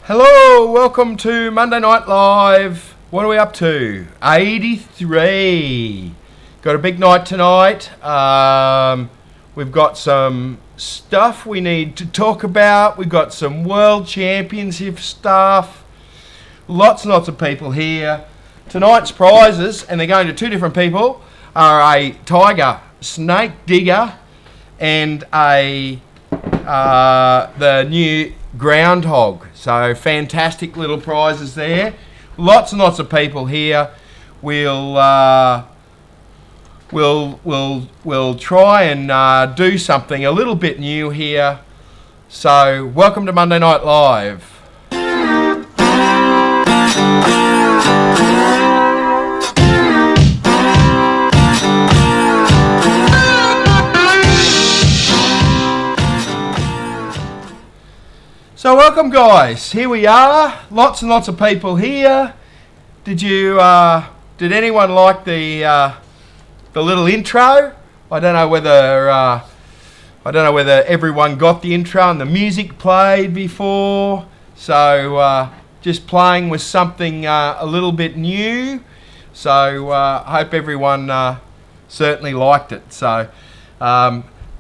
Hello, welcome to Monday Night Live. What are we up to? 83. Got a big night tonight. We've got some stuff we need to talk about. We've got some World Championship stuff. Lots and lots of people here. Tonight's prizes, and they're going to two different people, are a Tyger snake digger and the new Grounghog. So fantastic little prizes there. Lots and lots of people here. We'll try and do something a little bit new here. So welcome to Monday Night Live. So welcome, guys. Here we are. Lots and lots of people here. Did anyone like the little intro? I don't know whether everyone got the intro and the music played before. So just playing with something a little bit new. So hope everyone certainly liked it. So.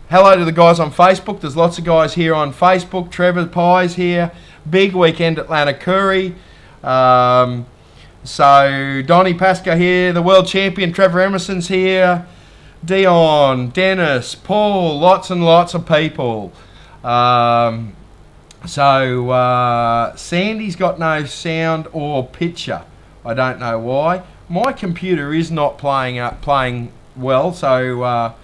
Hello to the guys on Facebook. There's lots of guys here on Facebook. Trevor Pye's here. Big weekend at Lanakuri. So Donnie Pascoe here. The world champion Trevor Emerson's here. Dion, Dennis, Paul. Lots and lots of people. Sandy's got no sound or picture. I don't know why. My computer is not playing well. So.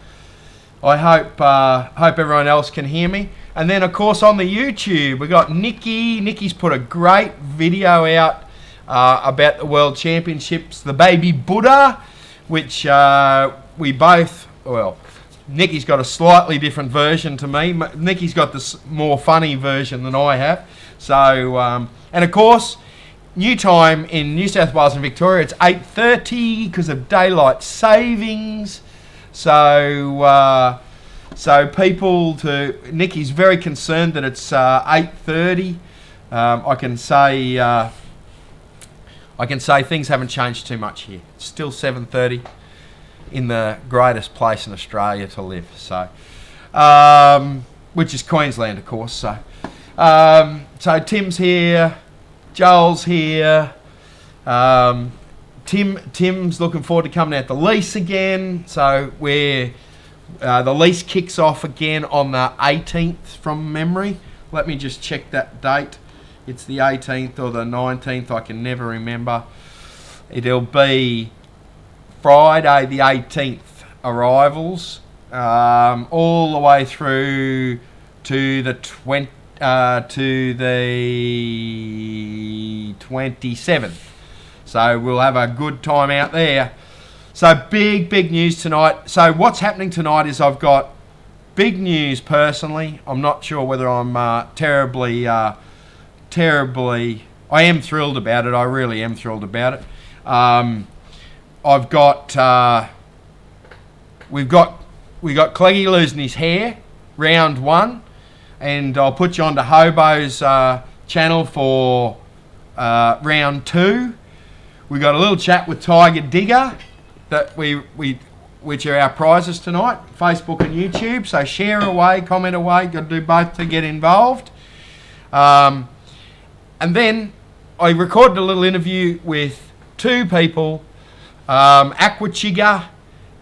I hope everyone else can hear me. And then, of course, on the YouTube, we got Nikki. Nikki's put a great video out about the World Championships, the Baby Buddha, which Nikki's got a slightly different version to me. Nikki's got this more funny version than I have. So, and of course, new time in New South Wales and Victoria, it's 8:30 because of daylight savings. So Nikki's very concerned that it's 8:30. I can say things haven't changed too much here. It's still 7:30 in the greatest place in Australia to live. So, which is Queensland, of course. So Tim's here, Joel's here. Tim's looking forward to coming out the lease again. So the lease kicks off again on the 18th from memory. Let me just check that date. It's the 18th or the 19th. I can never remember. It'll be Friday the 18th arrivals, all the way through to the 27th. So we'll have a good time out there. So big news tonight. So what's happening tonight is I've got big news personally. I'm not sure whether I'm terribly. I am thrilled about it. I really am thrilled about it. We've got Cleggy losing his hair, round 1, and I'll put you onto Hobo's channel for round 2. We got a little chat with Tyger Digger that which are our prizes tonight, Facebook and YouTube. So share away, comment away. Got to do both to get involved. And then I recorded a little interview with two people, Aqua Chigger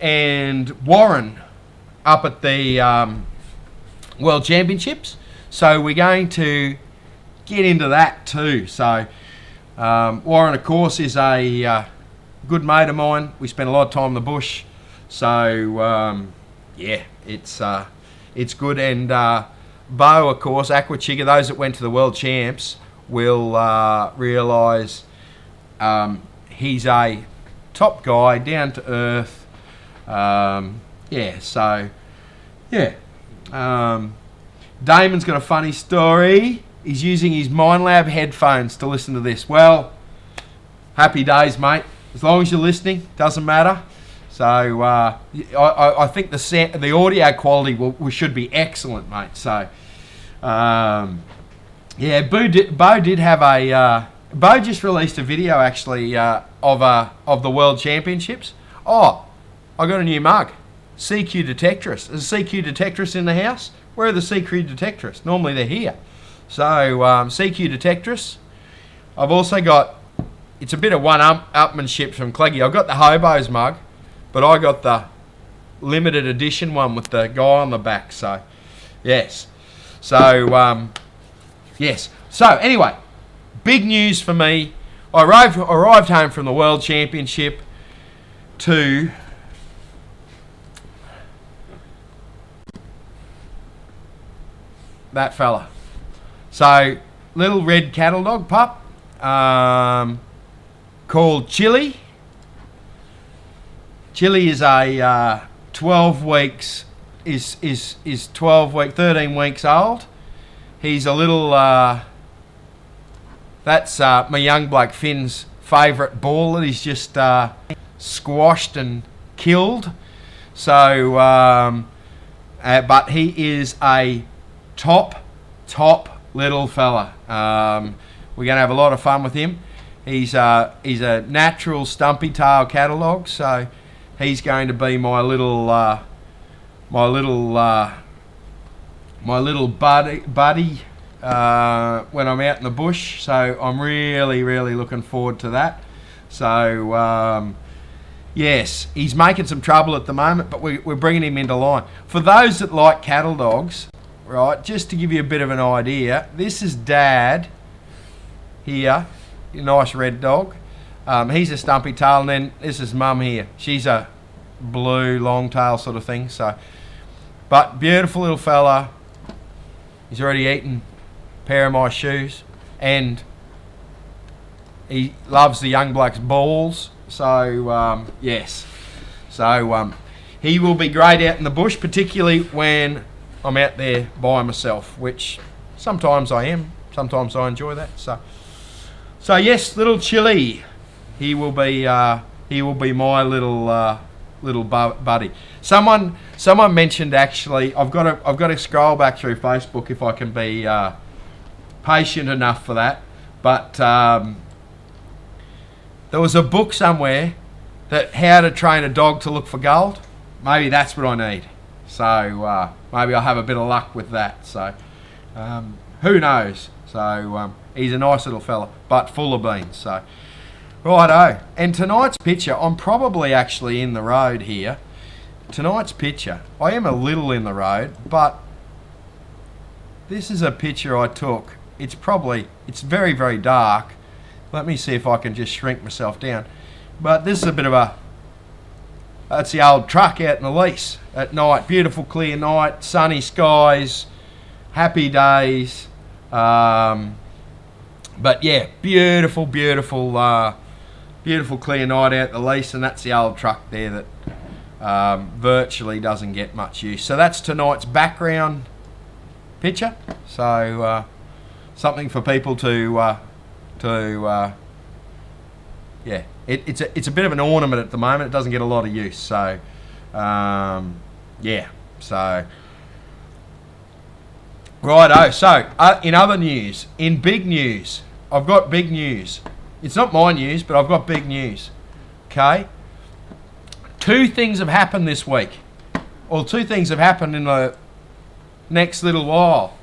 and Warren, up at the World Championships. So we're going to get into that too. So. Warren, of course, is a good mate of mine. We spent a lot of time in the bush, so it's good. And Bo, of course, Aqua Chigger. Those that went to the World Champs will realise he's a top guy, down to earth. Damon's got a funny story. He's using his MindLab headphones to listen to this. Well, happy days, mate. As long as you're listening, doesn't matter. So I think the audio quality should be excellent, mate. So Yeah, Bo did have a. Bo just released a video actually of the World Championships. Oh, I got a new mug. CQ Detectorist. Is a CQ Detectorist in the house? Where are the CQ Detectorists? Normally they're here. So CQ Detectorists. I've also got. It's a bit of one-upmanship from Cleggy. I've got the Hobos mug, but I got the limited edition one with the guy on the back. So, yes. So, yes. So, anyway, big news for me. I arrived home from the World Championship to that fella. So, little red cattle dog pup. Called Chili. Chili is a 12 weeks is 13 weeks old. He's a little that's my young bloke Finn's favourite ball that he's just squashed and killed. So but he is a top little fella. We're going to have a lot of fun with him. He's a natural stumpy tail cattle dog, so he's going to be my little buddy when I'm out in the bush. So I'm really looking forward to that. So yes, he's making some trouble at the moment, but we're bringing him into line. For those that like cattle dogs, right? Just to give you a bit of an idea, this is Dad here. Nice red dog. He's a stumpy tail, and then this is Mum here. She's a blue long tail sort of thing. So, but beautiful little fella. He's already eaten a pair of my shoes, and he loves the young bloke's balls. So yes, so he will be great out in the bush, particularly when I'm out there by myself, which sometimes I am. Sometimes I enjoy that. So yes, little Chili, he will be my little buddy. Someone mentioned actually. I've got to scroll back through Facebook if I can be patient enough for that. But there was a book somewhere that how to train a dog to look for gold. Maybe that's what I need. So maybe I'll have a bit of luck with that. So who knows? So he's a nice little fella, but full of beans. So righto. And tonight's picture, I'm probably actually in the road here. Tonight's picture, I am a little in the road, but this is a picture I took. It's very dark. Let me see if I can just shrink myself down. But this is a bit of that's the old truck out in the lease at night. Beautiful clear night, sunny skies, happy days. But yeah, beautiful clear night out the lease, and that's the old truck there that virtually doesn't get much use. So that's tonight's background picture. So something for people to yeah, it's a bit of an ornament at the moment. It doesn't get a lot of use. So yeah, so. Righto, so in other news, in big news, I've got big news. It's not my news, but I've got big news. Okay? Two things have happened this week. Or two things have happened in the next little while.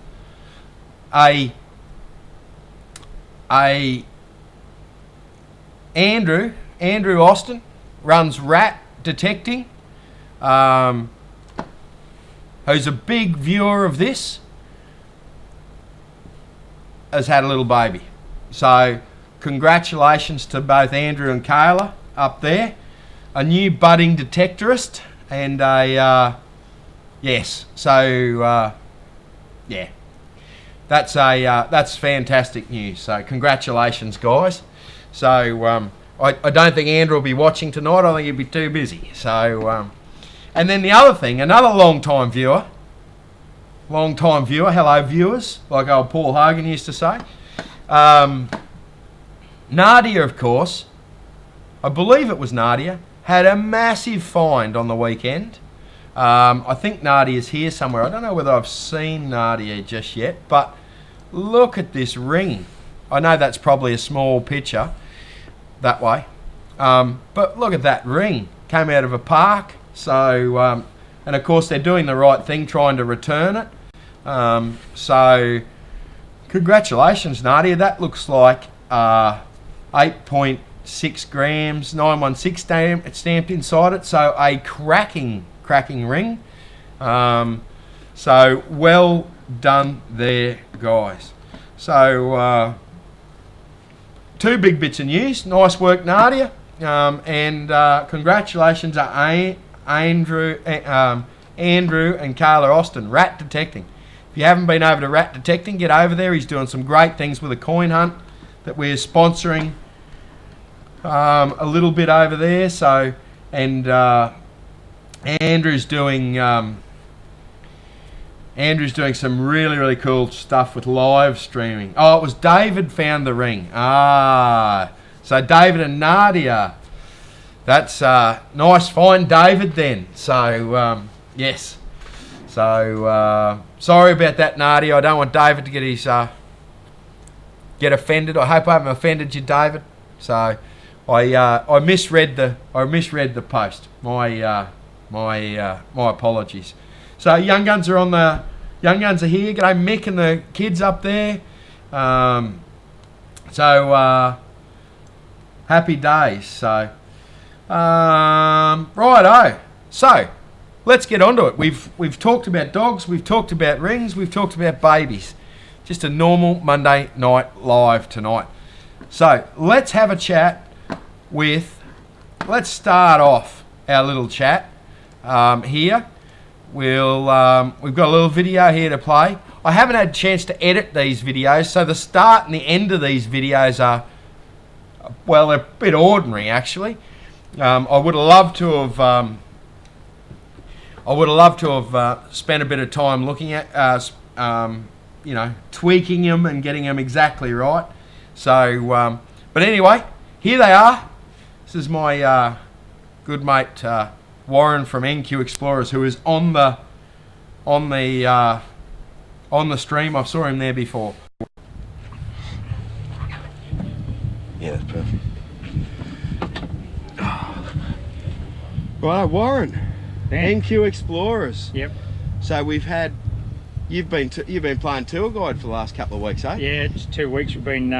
Andrew Austin runs rat detecting. Who's a big viewer of this. Has had a little baby. So congratulations to both Andrew and Kayla up there. A new budding detectorist and yes. So yeah, that's fantastic news. So congratulations, guys. So I don't think Andrew will be watching tonight. I think he'll be too busy. So and then the other thing, another long-time viewer, hello viewers, like old Paul Hogan used to say. Nadia, of course, I believe it was Nadia, had a massive find on the weekend. I think Nadia's here somewhere. I don't know whether I've seen Nadia just yet, but look at this ring. I know that's probably a small picture that way, but look at that ring. Came out of a park. So, and of course they're doing the right thing, trying to return it. So, congratulations, Nadia. That looks like 8.6 grams, 916 stamped inside it. So a cracking ring. So well done there, guys. So 2 big bits of news. Nice work, Nadia. And congratulations to Andrew and Carla Austin, rat detecting. If you haven't been over to rat detecting, get over there. He's doing some great things with a coin hunt that we're sponsoring a little bit over there. So, and Andrew's doing some really cool stuff with live streaming. Oh, it was David found the ring. So David and Nadia. That's nice find, David, then. So, yes. So, sorry about that, Nadia. I don't want David to get offended. I hope I haven't offended you, David. So, I misread the post. My apologies. So, Young Guns are here. G'day, Mick and the kids up there. Happy days. So, righto. So, let's get on to it. We've talked about dogs, we've talked about rings, we've talked about babies. Just a normal Monday night live tonight. So, let's have a chat let's start off our little chat here. We've got a little video here to play. I haven't had a chance to edit these videos, so the start and the end of these videos are, well, they're a bit ordinary, actually. I would have loved to have spent a bit of time looking at, tweaking them and getting them exactly right. So, but anyway, here they are. This is my good mate Warren from NQ Explorers, who is on the stream. I saw him there before. Yeah, that's perfect. Right, Warren, Dan. NQ Explorers. Yep. So you've been playing tour guide for the last couple of weeks, eh? Yeah, it's 2 weeks. We've been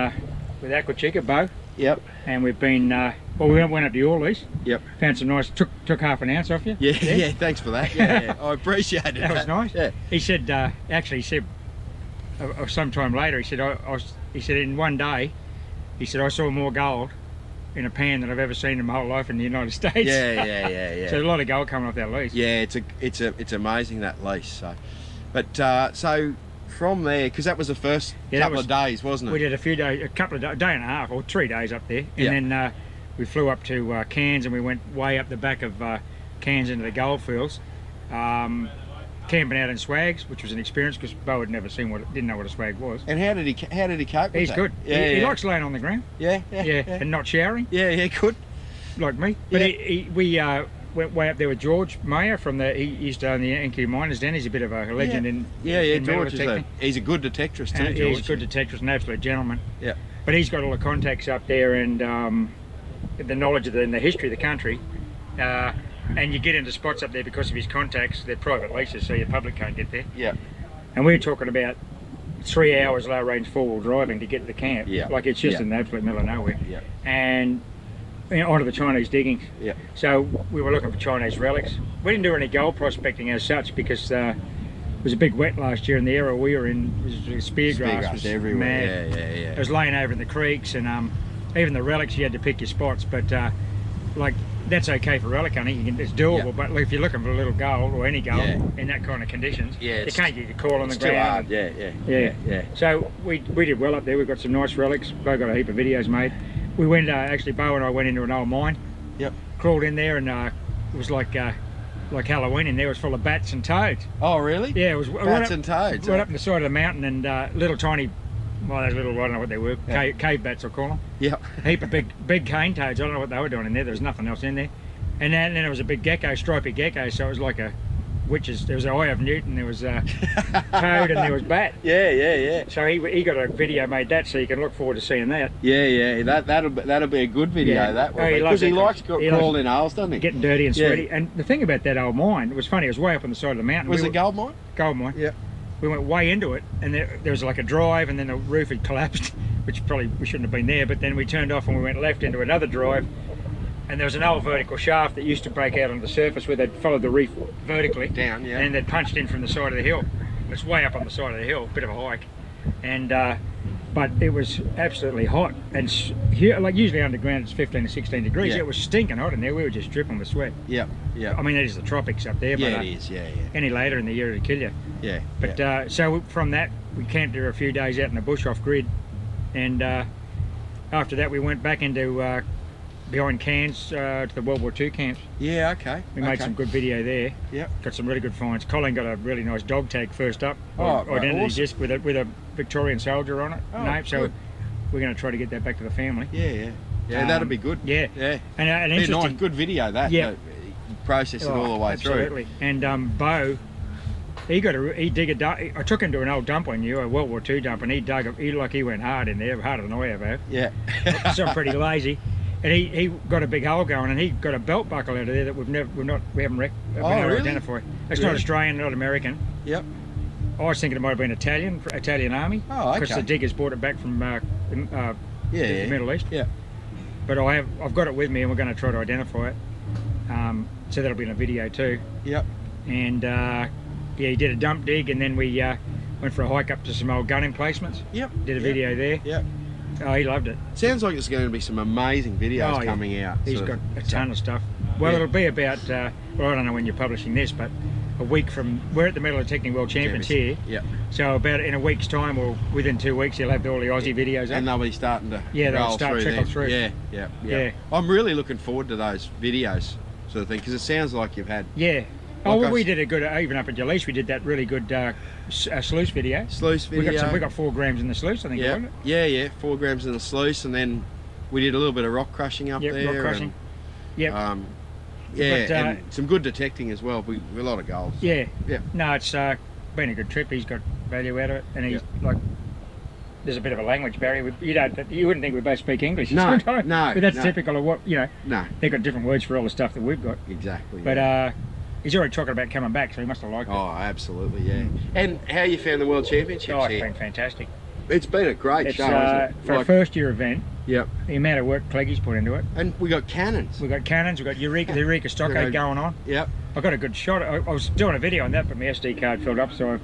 with Aqua Chigger, Bo. Yep. And we've been we went up to your lease. Yep. Found some nice. Took half an ounce off you. Yeah. Thanks for that. Yeah. I appreciate it. That was nice. Yeah. He said, sometime later, he said, he said in one day, he said I saw more gold in a pan than I've ever seen in my whole life in the United States. Yeah. So there's a lot of gold coming off that lease. Yeah, it's amazing, that lease. So, but so from there, because that was the first couple of days, wasn't it? We did a few days, a day and a half or 3 days up there, and then we flew up to Cairns, and we went way up the back of Cairns into the goldfields, camping out in swags, which was an experience because Bo had never didn't know what a swag was. And how did he cope with He's that? good. Yeah, he likes laying on the ground. Yeah, and not showering. Yeah, good. Like me. But we went way up there with George Mayer he used to own the NQ Miners Den. He's a bit of a legend in George he's a good detectorist too, George. He's a good detectorist, an absolute gentleman. Yeah. But he's got all the contacts up there and the knowledge of the history of the country. And you get into spots up there because of his contacts. They're private leases, so your public can't get there. Yeah. And we're talking about 3 hours low range 4-wheel driving to get to the camp. Yeah. Like it's just in the absolute middle of nowhere. Yeah. And onto the Chinese diggings. Yeah. So we were looking for Chinese relics. We didn't do any gold prospecting as such because it was a big wet last year, and the area we were in was spear grass was everywhere. Mad. Yeah. It was laying over in the creeks, and even the relics you had to pick your spots. But like that's okay for relic hunting. It's doable. But if you're looking for a little gold or any gold in that kind of conditions, you can't get your call on the ground. Too hard. Yeah. So we did well up there. We've got some nice relics. Bo got a heap of videos made. We went actually Bo and I went into an old mine. Yep. Crawled in there and it was like Halloween in there. It was full of bats and toads. Oh really? Yeah, it was bats and toads. Right up the side of the mountain, and little tiny, well, those little, I don't know what they were, cave bats I'll call them. Yep. Heap of big cane toads. I don't know what they were doing in there. There was nothing else in there. And then there was a big gecko, stripy gecko. So it was like a witches. There was an Eye of Newton, there was Toad, and there was Bat. Yeah. So he got a video made that, so you can look forward to seeing that. Yeah. That'll be a good video. That one. Because he likes crawling in holes, doesn't he? Getting dirty and sweaty. And the thing about that old mine, it was funny. It was way up on the side of the mountain. Was it gold mine? Gold mine. Yeah. We went way into it, and there was like a drive, and then the roof had collapsed, which probably we shouldn't have been there. But then we turned off and we went left into another drive, and there was an old vertical shaft that used to break out on the surface where they'd followed the reef vertically down, yeah, and they'd punched in from the side of the hill. It's way up on the side of the hill, bit of a hike, and but it was absolutely hot. And here, like usually underground, it's 15 to 16 degrees. Yeah. It was stinking hot in there. We were just dripping with sweat. Yeah. I mean, it is the tropics up there. Yeah, but, it is. Yeah. Any later in the year, it'd kill you. Yeah. But so from that, we camped there a few days out in the bush off grid, and after that, we went back into behind Cairns to the World War II camps. Yeah. Okay. We made some good video there. Yep. Got some really good finds. Colin got a really nice dog tag first up. Oh, identity awesome. disc with a Victorian soldier on it. Oh, name. So good. we're going to try to get that back to the family. Yeah. That'll be good. Yeah. And Be interesting. nice, good video that. Yeah. Process it all the way absolutely. through. And Bo, he dig a dump. I took him to an old dump I knew, a World War II dump, and he went hard in there, harder than I ever have. Yeah. So I'm pretty lazy. And he got a big hole going, and he got a belt buckle out of there that we haven't been able to identify. It's not Australian, not American. Yep. I was thinking it might have been Italian Army. Oh, okay. Because the diggers brought it back from the Middle East. Yeah. But I've got it with me, and we're going to try to identify it. So that'll be in a video too. Yep. And he did a dump dig, and then we went for a hike up to some old gun emplacements. Yep. Did a video there. Yep. Oh, he loved it. Sounds like it's going to be some amazing videos coming out. He's got a ton of stuff. Well, it'll be about, I don't know when you're publishing this, but a week from, we're at the Metal Detecting World Champions here. Yep. So about in a week's time, or within 2 weeks, you'll have all the Aussie videos up. And they'll be starting to they'll start trickle through. Yeah. I'm really looking forward to those videos, sort of thing, because it sounds like you've had... Yeah. We did a good, even up at Yalise, we did that really good sluice video. Sluice video. We got 4 grams in the sluice, I think, wasn't it? Yeah, 4 grams in the sluice, and then we did a little bit of rock crushing up there. Rock crushing. And some good detecting as well. We a lot of goals. Yeah. No, it's been a good trip. He's got value out of it, and he's like, there's a bit of a language barrier. You wouldn't think we both speak English. No. But that's typical of what No. They've got different words for all the stuff that we've got. Exactly. But he's already talking about coming back, so he must have liked it. Oh, absolutely, yeah. And how you found the World Championships here? It's been fantastic. It's been a great show, hasn't it? For a first year event. Yep. The amount of work Cleggie's put into it. And we got cannons. We got the Eureka Stockade going on. Yep. I got a good shot. I was doing a video on that, but my SD card filled up, so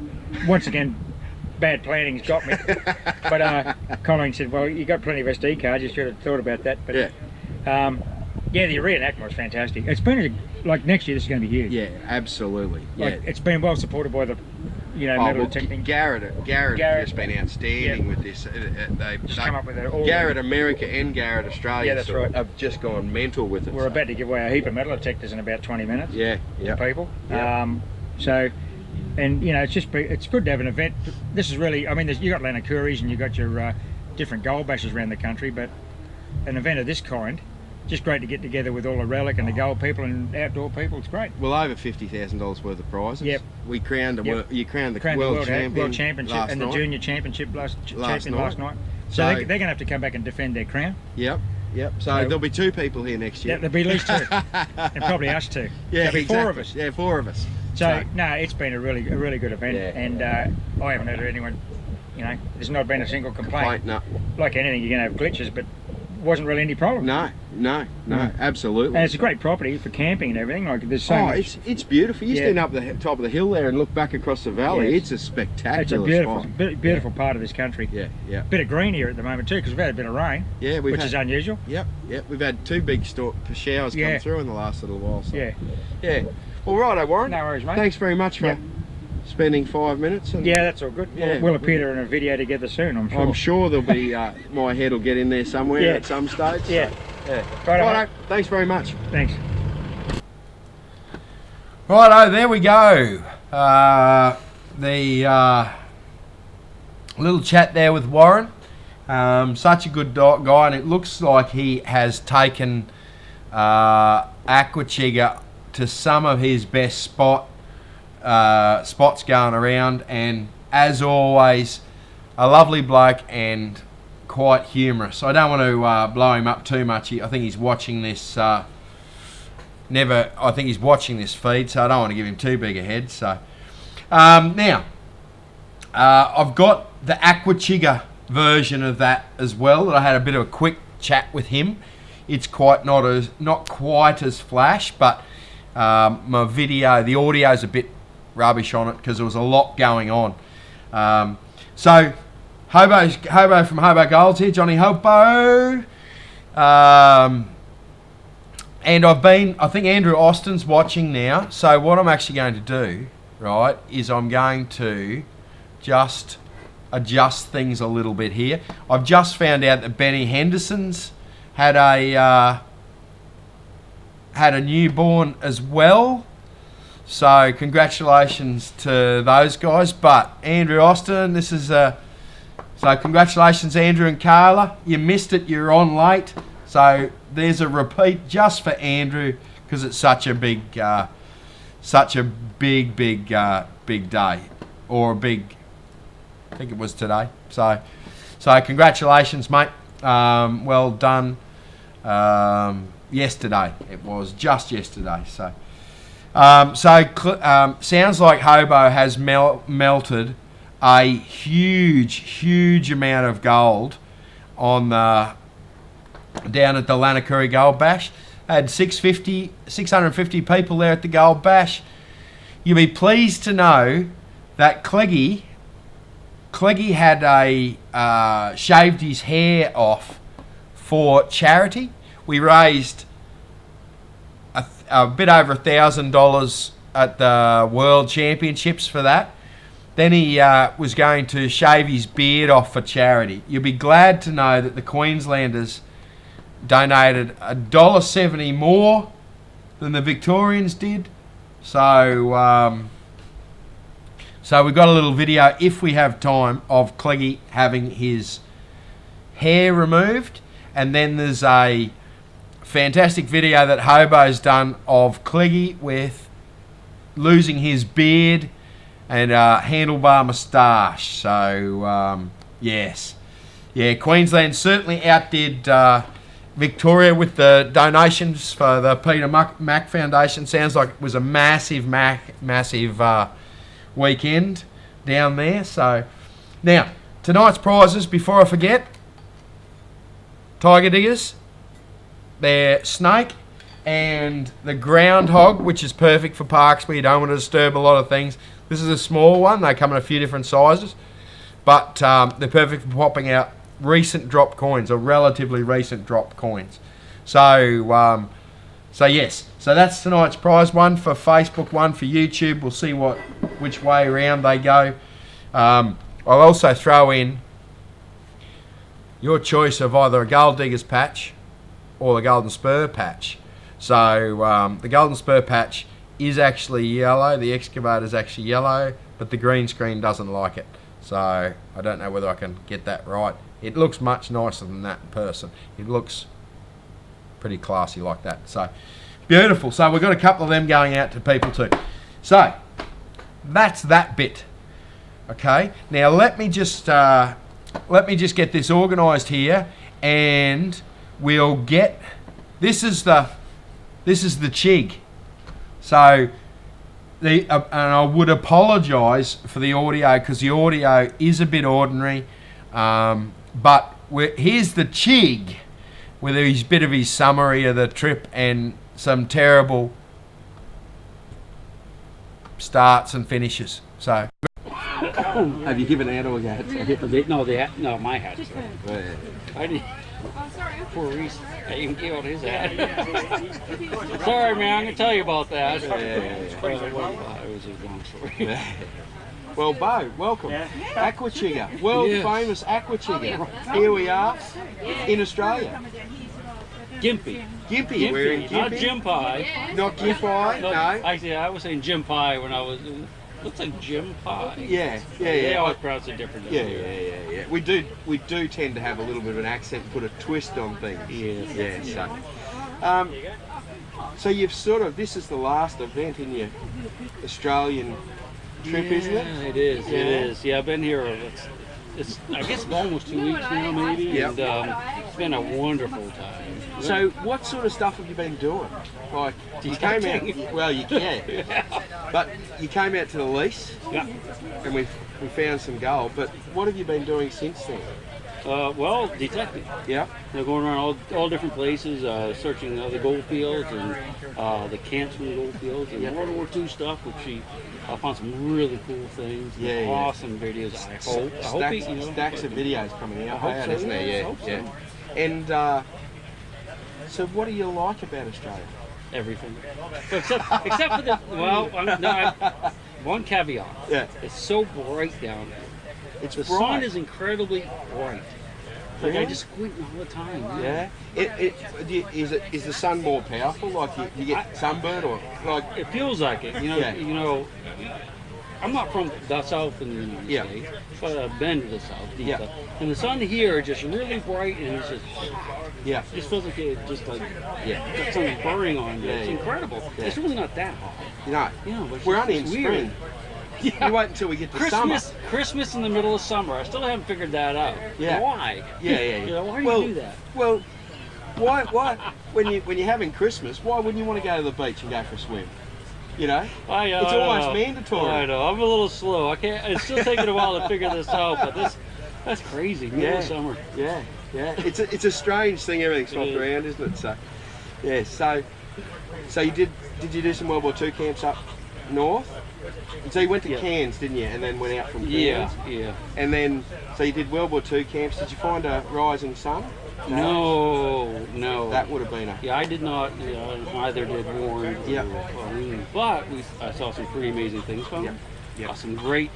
once again, bad planning's got me. But Colin said, well, you got plenty of SD cards, you should have thought about that. But the reenactment was fantastic. It's been next year this is going to be huge. Yeah, absolutely. It's been well supported by the metal detecting. Garrett has just been outstanding with this. They've come up with it all. Garrett America and Garrett Australia. Yeah, that's right. Have just gone mental with it. We're about to give away a heap of metal detectors in about 20 minutes. Yeah. To people. Yep. It's good to have an event. This is really, you got Lanakuris and you got your different gold bashes around the country, but an event of this kind, just great to get together with all the relic and the gold people and outdoor people. It's great. Well, over $50,000 worth of prizes. Yep. We crowned you crowned the World Championship and the Junior Championship last night. So they're going to have to come back and defend their crown. Yep. So there'll be 2 people here next year. There'll be at least 2, and probably us 2. Yeah, there'll be 4 of us. Yeah, 4 of us. So it's been a really good event, and I haven't heard of anyone. There's not been a single complaint. No. Like anything, you're going to have glitches, but wasn't really any problem. No, absolutely. And it's a great property for camping and everything. Like there's so much. It's beautiful. You stand up the top of the hill there and look back across the valley. Yes. It's a spectacular It's a beautiful part of this country. Yeah. Bit of green here at the moment too, because we've had a bit of rain. Yeah, which is unusual. Yep. We've had 2 big showers come through in the last little while. So. Yeah. Well, righto, Warren. No worries, mate. Thanks very much for spending 5 minutes. And that's all good. Yeah. We'll appear in a video together soon, I'm sure. I'm sure there'll be, my head will get in there somewhere at some stage. Yeah. Righto. Thanks very much. Thanks. Righto, there we go. The little chat there with Warren. Such a good guy, and it looks like he has taken Aqua Chigger to some of his best spot spots going around, and as always, a lovely bloke and quite humorous. I don't want to blow him up too much. I think he's watching this. I think he's watching this feed, so I don't want to give him too big a head. So now I've got the Aqua Chigger version of that as well. That I had a bit of a quick chat with him. It's not quite as flash, but my video, the audio is a bit rubbish on it because there was a lot going on. So Hobo from Hobo Golds here, Johnny Hobo. And I think Andrew Austin's watching now. So what I'm actually going to do, right, is I'm going to just adjust things a little bit here. I've just found out that Benny Henderson's had a newborn as well. So congratulations to those guys. But Andrew Austin, this is so congratulations Andrew and Carla. You missed it, you're on late. So there's a repeat just for Andrew because it's such a big day, or a big, I think it was today. So congratulations, mate. Well done. Yesterday, it was just yesterday. So sounds like Hobo has melted a huge amount of gold on down at the Lanakuri Gold Bash. I had 650 people there at the Gold Bash. You'll be pleased to know that Cleggy had shaved his hair off for charity. We raised a bit over $1,000 at the World Championships for that. Then he was going to shave his beard off for charity. You'll be glad to know that the Queenslanders donated $1.70 more than the Victorians did. So we've got a little video, if we have time, of Cleggy having his hair removed. And then there's a fantastic video that Hobo's done of Cleggy with losing his beard and handlebar moustache. So, yes. Yeah, Queensland certainly outdid Victoria with the donations for the Peter Mac Foundation. Sounds like it was a massive weekend down there. So, now, tonight's prizes, before I forget, Tyger Diggers, their snake, and the Groundhog, which is perfect for parks where you don't want to disturb a lot of things. This is a small one. They come in a few different sizes, but they're perfect for popping out recent drop coins, or relatively recent drop coins. So yes, so that's tonight's prize. One for Facebook, one for YouTube. We'll see which way around they go. I'll also throw in your choice of either a Gold Diggers patch or the Golden Spur patch. So the Golden Spur patch is actually yellow, the excavator is actually yellow, but the green screen doesn't like it. So I don't know whether I can get that right. It looks much nicer than that in person. It looks pretty classy like that. So beautiful. So we've got a couple of them going out to people too. So that's that bit. Okay. Now let me just get this organised here, and we'll get. This is the Chig. So and I would apologise for the audio because the audio is a bit ordinary. But here's the Chig with his bit of his summary of the trip and some terrible starts and finishes. So. Have you given out all your hats? No, my hat. I didn't. Oh, sorry. Poor Reese. I even gave out his hat. Sorry, man. I'm gonna tell you about that. It was a long story. Well, Bo, welcome. Yeah. Aqua Chigger, world famous Aqua Chigger. Here we are in Australia. Gimpy. We're in Gimpy. Not Jim Pie. Not Gimpy. No. Actually, I was saying Jim Pie when I was. Looks like Jim Pie. Yeah. They always pronounce it different. Yeah. We do tend to have a little bit of an accent, put a twist on things. Yeah. So, So you've sort of, this is the last event in your Australian trip, isn't it? Yeah, it is. Yeah. It is. Yeah, I've been here. It's I guess almost 2 weeks now, maybe. Yep. And it's been a wonderful time. So what sort of stuff have you been doing? Like, you came out, well, you can, but you came out to the lease, Yeah. and we found some gold, but what have you been doing since then? Well, detecting. Yeah. They're going around all different places, searching the gold fields and the camps from the gold fields and World War II stuff, which I found some really cool things. Yeah, awesome videos. I hope. Stacks of videos coming out. I hope so, isn't there? yeah, I Yeah, hope so. yeah. And so, what do you like about Australia? Everything. Except for the one caveat. Yeah. It's so bright down there. It's The bright. sun is incredibly bright. Like Really? I just squint all the time. Yeah. Is the sun more powerful? Like you get sunburn or like? It feels like it. Yeah. I'm not from the south in the United Yeah. States, but I've been to the south. Deep Yeah. south. And the sun here is just really bright and it's just Yeah. it just feels like it just like Yeah. got something burning on you. Yeah, It's yeah. incredible. Yeah. It's really not that hot. No. Yeah, but it's We're just- only in it's weird. spring. Yeah. You wait until we get to summer. Christmas in the middle of summer. I still haven't figured that out. Yeah. Why? Yeah. Why do you do that? Well, why when you're having Christmas, why wouldn't you want to go to the beach and go for a swim? You know, it's almost mandatory. I know. I'm a little slow. I can't. It's still taking a while to figure this out, but that's crazy. Middle of summer. Yeah. It's a strange thing. Everything swapped It is. around, isn't it? So, yeah. So you did you do some World War II camps up north? And so you went to Yeah. Cairns, didn't you? And then went out from Cairns. Yeah. And then, so you did World War II camps. Did you find a rising sun? No. That would have been a. Yeah, I did not. Neither did Warren. Yeah. But I saw some pretty amazing things from them. Yeah. Some great.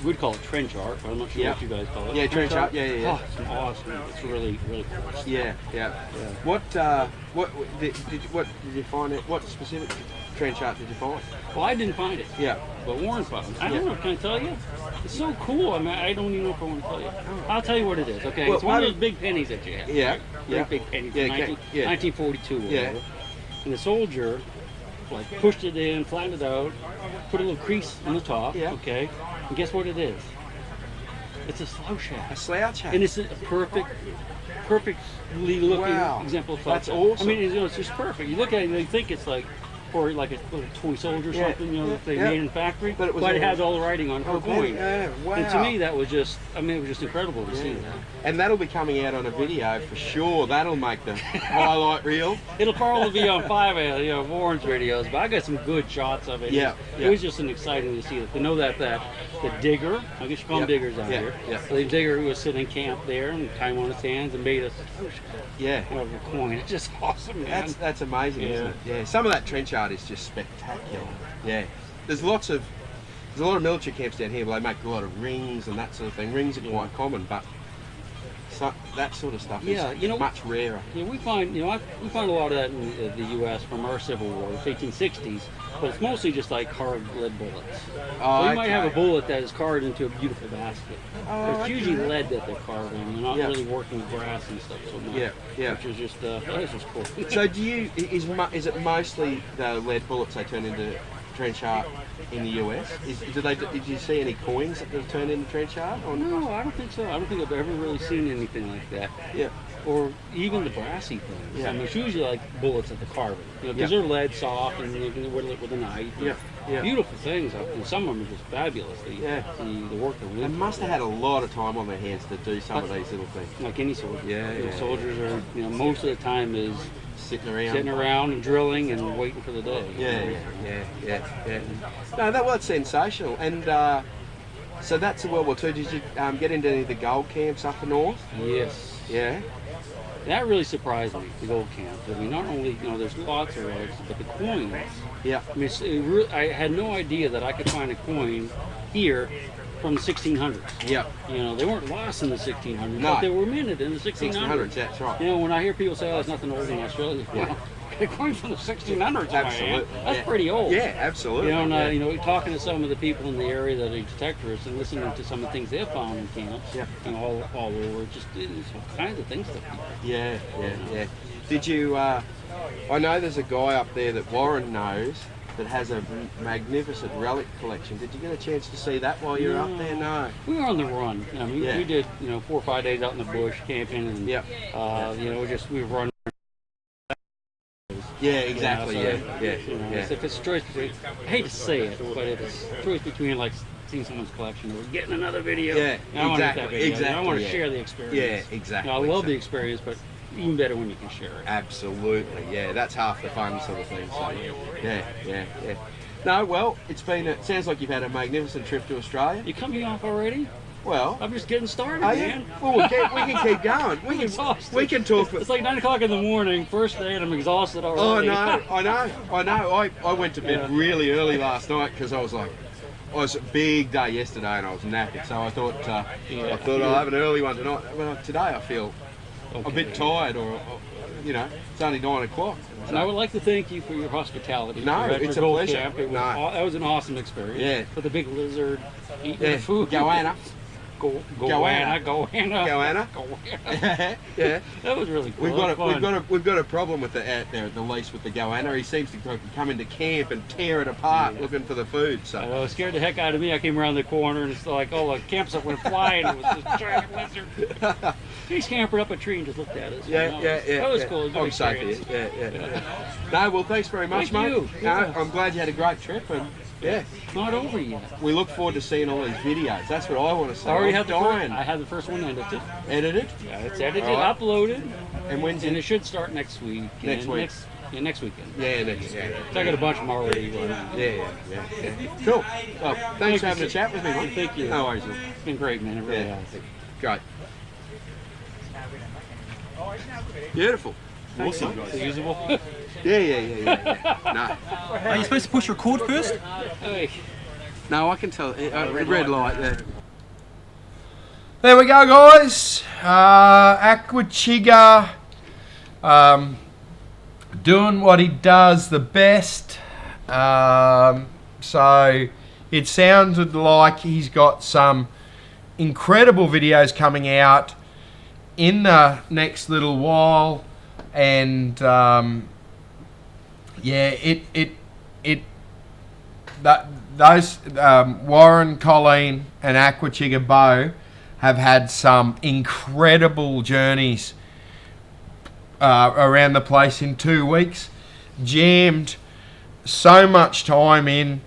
We'd call it trench art, but I'm not sure Yeah. what you guys call it. Yeah, trench art. Yeah. Oh, it's awesome. It's really cool. Yeah. What did you find? What specific trench art did you find? Well, I didn't find it. Yeah. But Warren found it. I don't know. Can I tell you? It's so cool. I mean, I don't even know if I want to tell you. I'll tell you what it is. Okay. Well, It's one of those big pennies that you have. Yeah. Right? Yeah. Big pennies. Yeah, from okay, yeah. 1942 or Yeah. whatever. And the soldier pushed it in, flattened it out, put a little crease on the top. Yeah. Okay. And guess what it is? It's a slouch hat. A slouch hat. And it's a perfectly looking Wow. example of slouch That's hat. awesome. I mean, it's just perfect. You look at it and you think it's like for like a little toy soldier or Yeah. something, that they Yeah. made in the factory. But it It was has all the writing on it for coin. Yeah, wow. And to me, that was just, it was just incredible to see that. And that'll be coming out on a video for sure. That'll make the highlight reel. It'll probably be on 5 of Warren's videos, but I got some good shots of it. Yeah, It was just exciting to see it. To know that the digger, I guess you call them Yeah, diggers out yeah, here, yeah. the digger who was sitting in camp there and time on his hands and made us Yeah. a coin. It's just awesome, man. That's amazing, isn't it? Yeah. Some of that trench art is just spectacular. Yeah. There's a lot of military camps down here where they make a lot of rings and that sort of thing. Rings are quite common, but that sort of stuff is much rarer. Yeah, we find a lot of that in the U.S. from our Civil War, the 1860s, but it's mostly just like carved lead bullets. Oh, So you might have a okay. bullet that is carved into a beautiful basket. Oh, It's usually okay. lead that they're carving. They're not Yeah. really working with brass and stuff so much. Yeah. Which is just that's just cool. So is it mostly the lead bullets they turn into trench art in the US? Did you see any coins that have turned into trench art? Or No, I don't think so. I don't think I've ever really seen anything like that. Yeah. Or even the brassy things. Yeah. I mean, it's usually like bullets at the carving. Because Yeah. they're lead soft and you can whittle it with a knife. Yeah. Beautiful things. And some of them are just fabulous. The work that They went must have had a lot of time on their hands to do some of these little things. like any soldier. Yeah. Soldiers are, most of the time is Sitting around. sitting around and drilling and waiting for the day. Yeah. No, that's sensational. And so that's the World War II. Did you get into any of the gold camps up the north? Yes. Yeah. That really surprised me, the gold camp. I mean, not only, there's lots of those, but the coins. Yeah. I mean, I had no idea that I could find a coin here from the 1600s. Yep. You know, they weren't lost in the 1600s, No. but they were minted in the 1600s. That's right. You know, when I hear people say, "Oh, there's nothing old in Australia," Yeah. they're going from the 1600s. Absolutely. That's Yeah. pretty old. Yeah, absolutely. You know, and, yeah. you know, talking to some of the people in the area that are detectorists and listening to some of the things they've found in camps, Yeah. you know, all over, just there's all kinds of things that people. Yeah. Did you? I know there's a guy up there that Warren knows that has a magnificent relic collection. Did you get a chance to see that while you were up there? No. We were on the run. I mean, Yeah. we did, you know, 4 or 5 days out in the bush camping, and Yep. you know, we were running. Yeah, exactly. You know, so, Yeah. You know, Yeah. if it's a choice between, I hate to say it, but if it's a choice between like seeing someone's collection or getting another video, Yeah, I want to get that exactly, video. exactly, I want to yeah. share the experience. Yeah, exactly. You know, I love So- the experience, but even better when you can share it. Absolutely, yeah. That's half the fun, sort of thing. So, yeah. No, well, it sounds like you've had a magnificent trip to Australia. You coming off already? Well, I'm just getting started, are man. you? Well, we can keep going. I'm exhausted. We can talk. It's like 9 o'clock in the morning, first day, and I'm exhausted Oh already. no, I know. I went to bed Yeah. really early last night because I was like, it was a big day yesterday and I was knackered. So I thought I'll have an early one tonight. Well, today I feel a bit tired, or you know, it's only 9 o'clock. And I would like to thank you for your hospitality. No, at it's your a gold pleasure. Camp. That was an awesome experience. Yeah. For the big lizard, eating Yeah, the food. Goanna. Goanna. Goanna. Yeah. That was really cool. We've got a problem with the out there at the lease with the goanna. He seems to come into camp and tear it apart looking for the food. I So know, it scared the heck out of me. I came around the corner and it's like all the camps up went flying. It was this giant lizard. He scampered up a tree and just looked at us. yeah. That was cool. It was a good I'm safe here. experience. Yeah. No, well, thanks very much, Thank mate. you. No, Yeah. I'm glad you had a great trip, and yeah, Not over yet. we look forward to seeing all these videos. That's what I want to see. I already I'm had dying. I had the first one edited. Edited. Yeah, it's edited, All right. uploaded, And when's and it it? should start next week. Next week. Next weekend. Yeah, next. Yeah. So I got a bunch of them already running. Yeah. Cool. Well, thanks for having a chat with me, mate. Thank you. No worries. It's been great, man. It really Yeah. has. Great. Beautiful. Awesome. Usable. Yeah. No. Are you supposed to push record first? Hey. No, I can tell. Red light there. There we go, guys. Aqua Chigger, doing what he does the best. So it sounded like he's got some incredible videos coming out in the next little while, and those Warren, Colleen, and Aqua Chigger Bo have had some incredible journeys around the place in 2 weeks. Jammed so much time in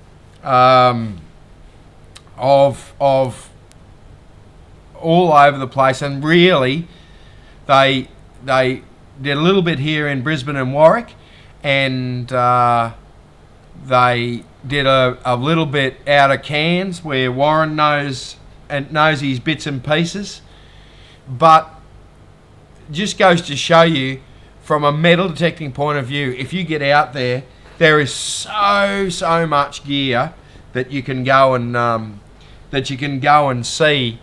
of all over the place, and really they did a little bit here in Brisbane and Warwick, and they did a little bit out of Cairns where Warren knows his bits and pieces. But just goes to show you, from a metal detecting point of view, if you get out there, there is so much gear that you can go and see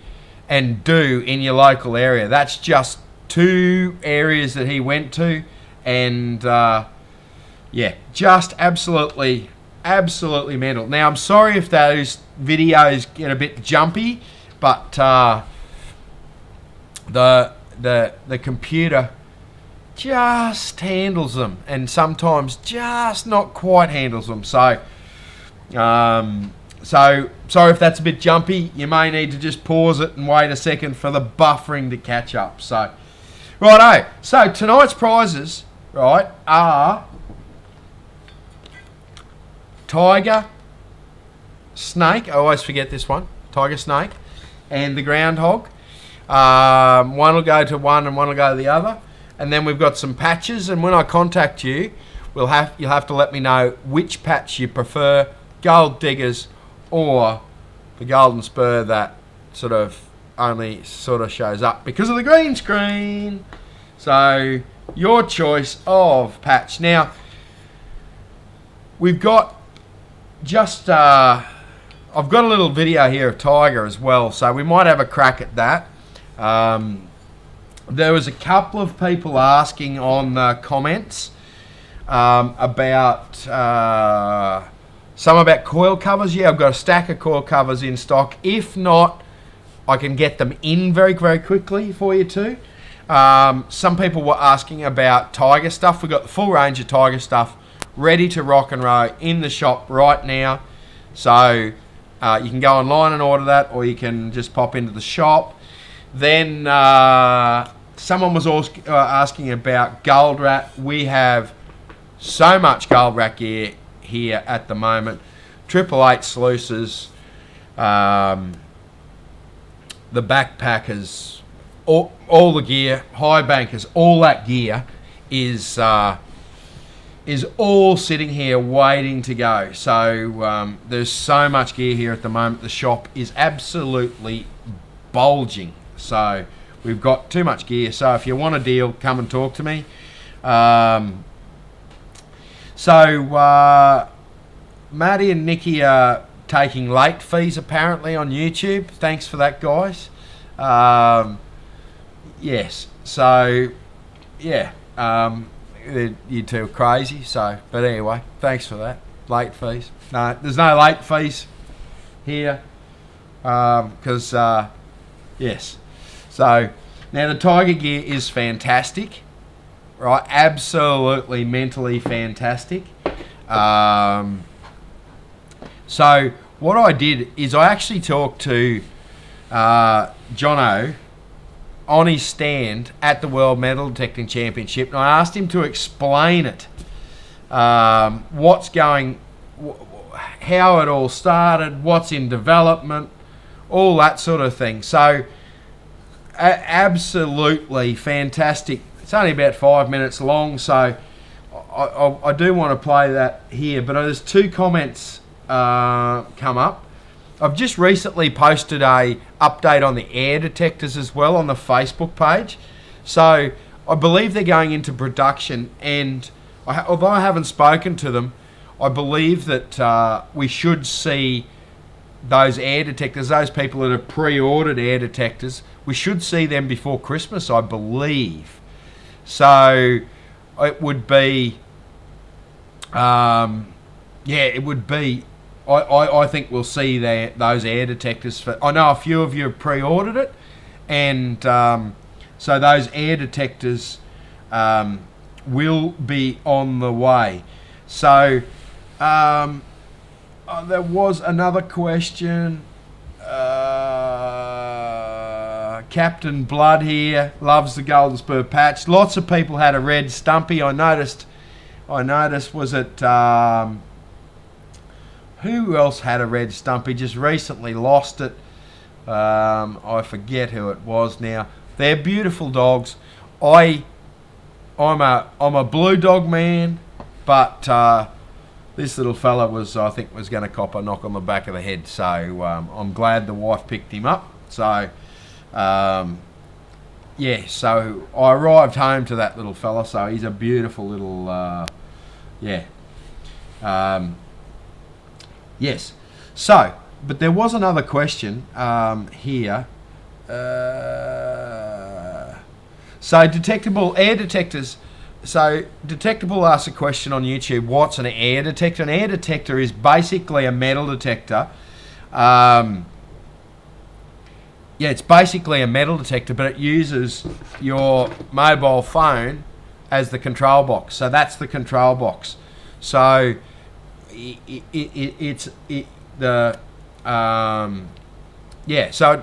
and do in your local area. That's just 2 areas that he went to, and just absolutely mental. Now, I'm sorry if those videos get a bit jumpy, but the computer just handles them, and sometimes just not quite handles them. So sorry if that's a bit jumpy. You may need to just pause it and wait a second for the buffering to catch up. So, righto. So tonight's prizes, right, are Tyger, Snake. I always forget this one. Tyger, Snake, and the Groundhog. One will go to one and one will go to the other. And then we've got some patches, and when I contact you, you'll have to let me know which patch you prefer, Gold Diggers or the Golden Spur that only shows up because of the green screen. So your choice of patch. Now, we've got just I've got a little video here of Tyger as well, so we might have a crack at that. There was a couple of people asking on the comments about some about coil covers. Yeah, I've got a stack of coil covers in stock. If not, I can get them in very, very quickly for you too. Some people were asking about Tyger stuff. We've got the full range of Tyger stuff ready to rock and roll in the shop right now. So you can go online and order that, or you can just pop into the shop. Then someone was also asking about gold rat. We have so much gold rat gear here at the moment. 888 sluices, the backpackers, all the gear, high bankers, all that gear is all sitting here waiting to go. So there's so much gear here at the moment. The shop is absolutely bulging. So we've got too much gear. So if you want a deal, come and talk to me. Maddie and Nikki are taking late fees apparently on YouTube. Thanks for that, guys. Yes. So yeah. You two are crazy. So, but anyway, thanks for that. Late fees. No, there's no late fees here. Because yes. So now the Tyger gear is fantastic, right? Absolutely mentally fantastic. So what I did is I actually talked to Jono on his stand at the World Metal Detecting Championship, and I asked him to explain it, what's going, how it all started, what's in development, all that sort of thing. So absolutely fantastic. It's only about 5 minutes long, so I do want to play that here, but there's two comments come up. I've just recently posted a update on the air detectors as well on the Facebook page. So I believe they're going into production, and although I haven't spoken to them, I believe that we should see those air detectors, those people that have pre-ordered air detectors, we should see them before Christmas, I believe. So it would be, it would be, I think we'll see those air detectors. I know a few of you have pre-ordered it, and so those air detectors will be on the way. So there was another question. Captain Blood here loves the Golden Spur patch. Lots of people had a red Stumpy. I noticed. Was it? Who else had a red Stumpy? Just recently lost it. I forget who it was now. They're beautiful dogs. I'm a blue dog man, but this little fella I think was going to cop a knock on the back of the head. So I'm glad the wife picked him up. So so I arrived home to that little fella. So he's a beautiful little yes. So, but there was another question here. So detectable air detectors. So Detectable asked a question on YouTube, what's an air detector? An air detector is basically a metal detector. It's basically a metal detector, but it uses your mobile phone as the control box. So that's the control box. So so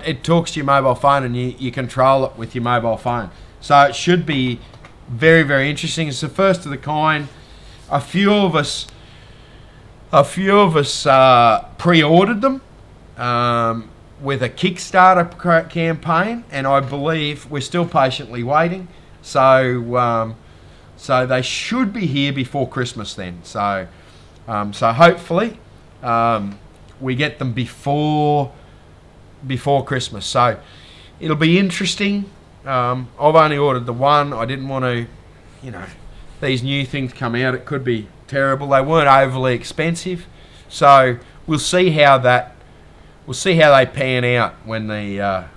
it talks to your mobile phone, and you control it with your mobile phone. So it should be very, very interesting. It's the first of the kind. A few of us pre-ordered them with a Kickstarter campaign, and I believe we're still patiently waiting. So they should be here before Christmas then. So hopefully we get them before Christmas. So it'll be interesting. I've only ordered the one. I didn't want to, these new things come out. It could be terrible. They weren't overly expensive. So we'll see how that we'll see how they pan out when the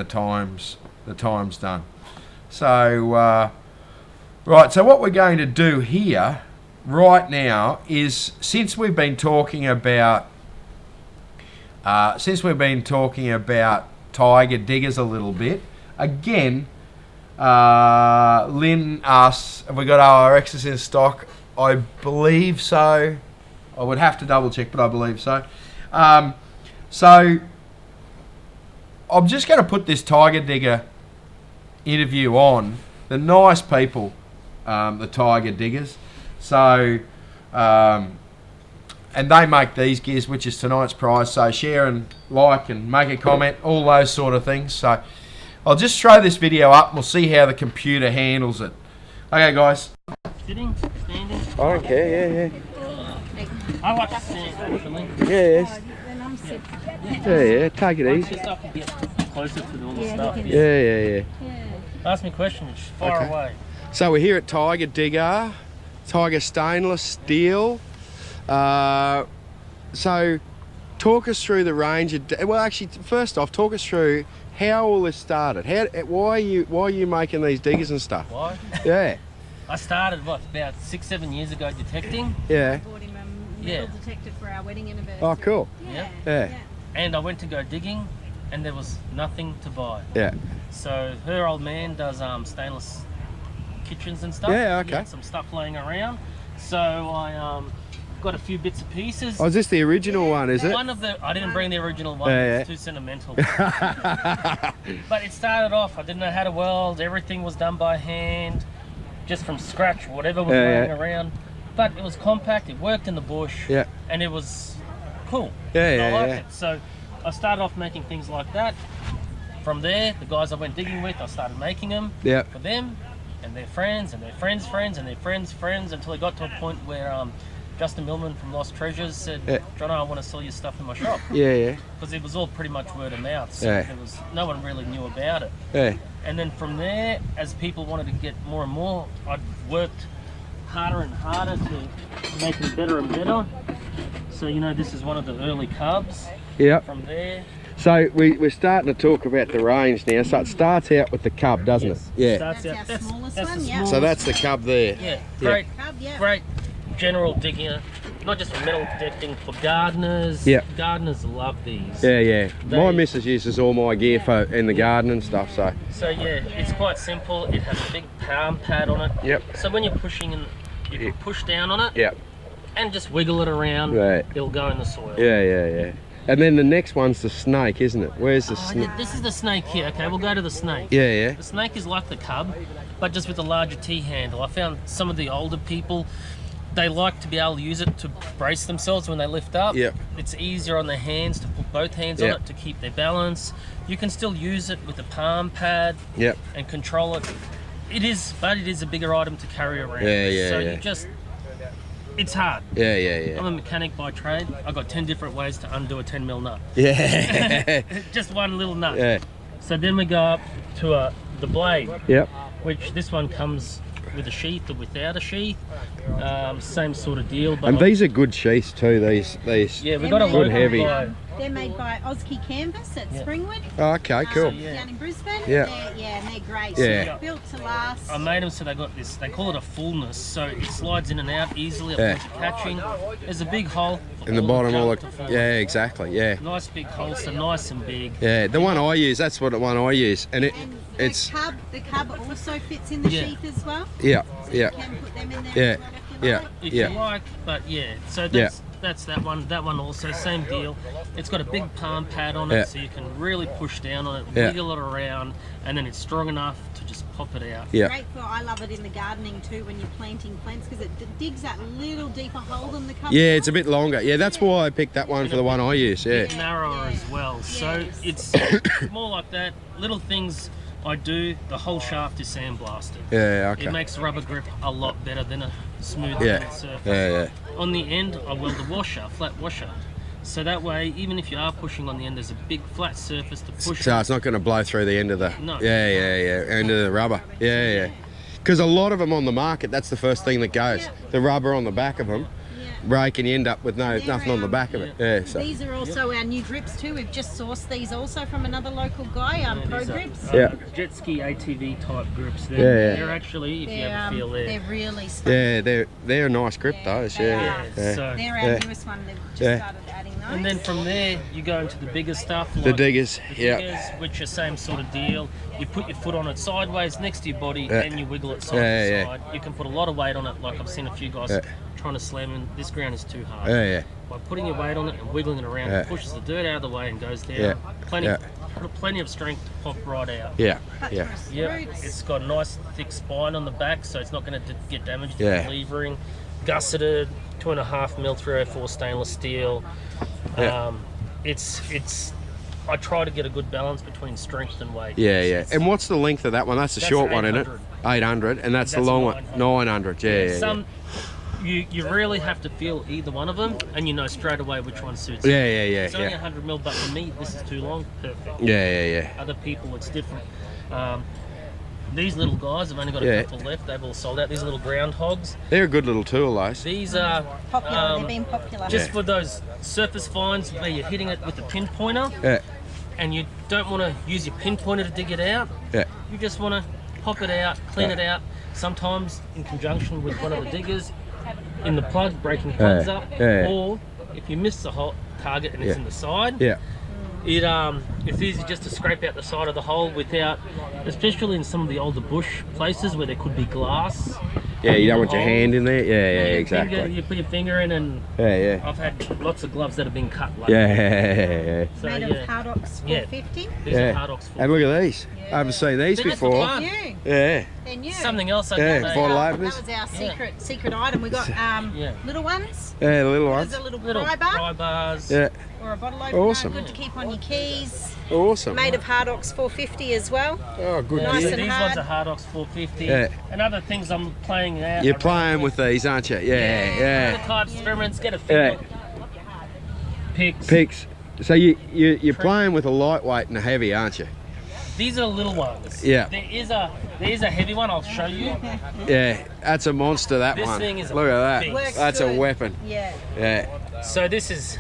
time's done. So right, so what we're going to do here right now is, since we've been talking about Tyger diggers a little bit, again, Lynn asks, have we got ORXs in stock? I believe so. I would have to double check, but I believe so. So I'm just going to put this Tyger digger interview on. The nice people, the Tyger diggers. So, and they make these gears, which is tonight's prize. So share and like and make a comment, all those sort of things. So I'll just throw this video up and we'll see how the computer handles it. Okay, guys. Sitting, standing. I don't care, yeah. I like to stand actually. Yes. Yeah, take it easy. Just so I can get closer to all the stuff. Yeah. Ask me questions, far Okay. away. So we're here at Tyger Digger, Tyger stainless steel. So talk us through the range of, well actually first off, talk us through how all this started. Why are you making these diggers and stuff? Why? Yeah. I started, about 6-7 years ago detecting. Yeah. Bought him a Yeah. metal detector for our wedding anniversary. Oh, cool. Yeah. Yeah. And I went to go digging and there was nothing to buy. Yeah. So her old man does stainless kitchens and stuff. Yeah, He okay. had some stuff laying around. So I got a few bits and pieces. Oh, is this the original one, is it? One of the, I didn't bring the original one, Yeah, it's too sentimental. But it started off, I didn't know how to weld, everything was done by hand, just from scratch, whatever was laying around. But it was compact, it worked in the bush, and it was cool. I liked it. So I started off making things like that. From there, the guys I went digging with, I started making them for them and their friends and their friends' friends and their friends' friends, until it got to a point where Justin Millman from Lost Treasures said, Jono, I want to sell your stuff in my shop. Because it was all pretty much word of mouth, so there was, no one really knew about it. And then from there, as people wanted to get more and more, I worked harder and harder to make them better and better. So, you know, this is one of the early cubs. From there. So we're starting to talk about the range now. So it starts out with the cub, doesn't it? Yeah. Starts out, That's our smallest that's one, the yeah. smallest. So that's the cub there. Yeah, great, Cub, yeah. great general digger, not just for metal detecting, for gardeners. Gardeners love these. My missus uses all my gear for in the garden and stuff. So yeah, it's quite simple. It has a big palm pad on it. So when you're pushing in, you can push down on it. And just wiggle it around. It'll go in the soil. And then the next one's the snake, isn't it? Where's the snake? This is the snake here. Okay, we'll go to the snake. The The snake is like the cub, but just with a larger T-handle. I found some of the older people, they like to be able to use it to brace themselves when they lift up. It's easier on their hands to put both hands on it to keep their balance. You can still use it with a palm pad and control it. It is a bigger item to carry around. You just, it's hard. I'm a mechanic by trade. I've got 10 different ways to undo a 10mm nut. Just one little nut. So then we go up to the blade. Which this one comes with a sheath or without a sheath. Same sort of deal. But and these are good sheaths too. These. Yeah, we've got a good heavy. They're made by Auskey Canvas at Springwood. Oh, okay, cool. Down in Brisbane. Yeah. And they're great. Yeah. So built to last. I made them so they got this, they call it a fullness, so it slides in and out easily at point of catching. There's a big hole In the bottom, all junk to fall. exactly. Nice big hole, so nice and big. The one I use, that's what the one I use, and it's the cub also fits in the sheath as well. Yeah. You can put them in there as well if you like. If you like, but so that's that one. That one also, same deal. It's got a big palm pad on it, so you can really push down on it, wiggle it around, and then it's strong enough to just pop it out. Great for, I love it in the gardening too when you're planting plants, because it digs that little deeper hole than the cover. It's a bit longer. That's why I picked that one for the one I use. Bit narrower as well. So it's more like that. Little things I do. The whole shaft is sandblasted. It makes the rubber grip a lot better than a smooth surface. On the end, I weld a washer, flat washer. So that way, even if you are pushing on the end, there's a big flat surface to push. So it's not going to blow through the end of the. No. End of the rubber. Because a lot of them on the market, that's the first thing that goes. The rubber on the back of them. break and you end up with nothing on the back of it. Yeah, so. These are also our new grips too. We've just sourced these also from another local guy, Pro These are, Grips. jet ski ATV type grips. Yeah. They're actually, if you ever feel They're really stunning. Yeah, they're a nice grip those. they Yeah. are. So, They're our newest one. They've just started adding those. and then from there, you go into the bigger stuff. Like The diggers. the Yeah. diggers, which are same sort of deal. You put your foot on it sideways next to your body, Yeah. and you wiggle it side Yeah, to side. You can put a lot of weight on it. Like I've seen a few guys trying to slam in. This ground is too hard. Yeah. By putting your weight on it and wiggling it around, it pushes the dirt out of the way and goes down. Yeah. Plenty of strength to pop right out. Yeah. Cut Yeah. through Yeah, roots. it's got a nice thick spine on the back, so it's not going to get damaged Yeah. from levering. Gusseted, 2.5mm 304 stainless steel. Yeah. It's. I try to get a good balance between strength and weight. Yeah. It's- And what's the length of that one? That's the That's short one, isn't it? 800. 800, and that's the That's long 900. one. 900. Yeah. Some you really have to feel either one of them, and you know straight away which one suits you. Yeah. It's only 100mm, but for me, this is too long. Perfect. Yeah. Other people, it's different. These little guys have only got a Yeah. couple left. They've all sold out. These little groundhogs. They're a good little tool, those. These are Popular. They've been popular. just for those surface finds where you're hitting it with the pinpointer, Yeah. and you don't want to use your pinpointer to dig it out. Yeah. You just want to pop it out, clean it out. Sometimes in conjunction with one of the diggers in the plug, breaking plugs up, or if you miss the hole target and it's in the side. Yeah. It's easy just to scrape out the side of the hole without, especially in some of the older bush places where there could be glass. Yeah, you don't want your hole. hand in there. Yeah, Your exactly. finger, you put your finger in, and Yeah. I've had lots of gloves that have been cut. Like Yeah. So, Made of Hard Ox Yeah. 450. These are hard ox. And look at these. I haven't seen these They're before. fun. New. Yeah. They're new. Something else I Yeah, got. bottle That openers. was our secret item. We got little ones. Yeah, the little There's ones. a little Little pry bar pry bars. Yeah. or a bottle opener. Awesome. Good to keep on your keys. Awesome. Made of Hard Ox 450 as well. Oh, good. Yeah, Nice so and these hard. ones are hard ox 450. Yeah. And other things I'm playing out. You're around playing with these, aren't you? Yeah. Other types, experiments, get a feel. Picks. Picks. So you're playing with a lightweight and a heavy, aren't you? These are little ones. Yeah. There is a heavy one. I'll show you. Yeah, that's a monster, that This one. thing is a Look at that. beast. Works That's a good. weapon. Yeah, Yeah. So this is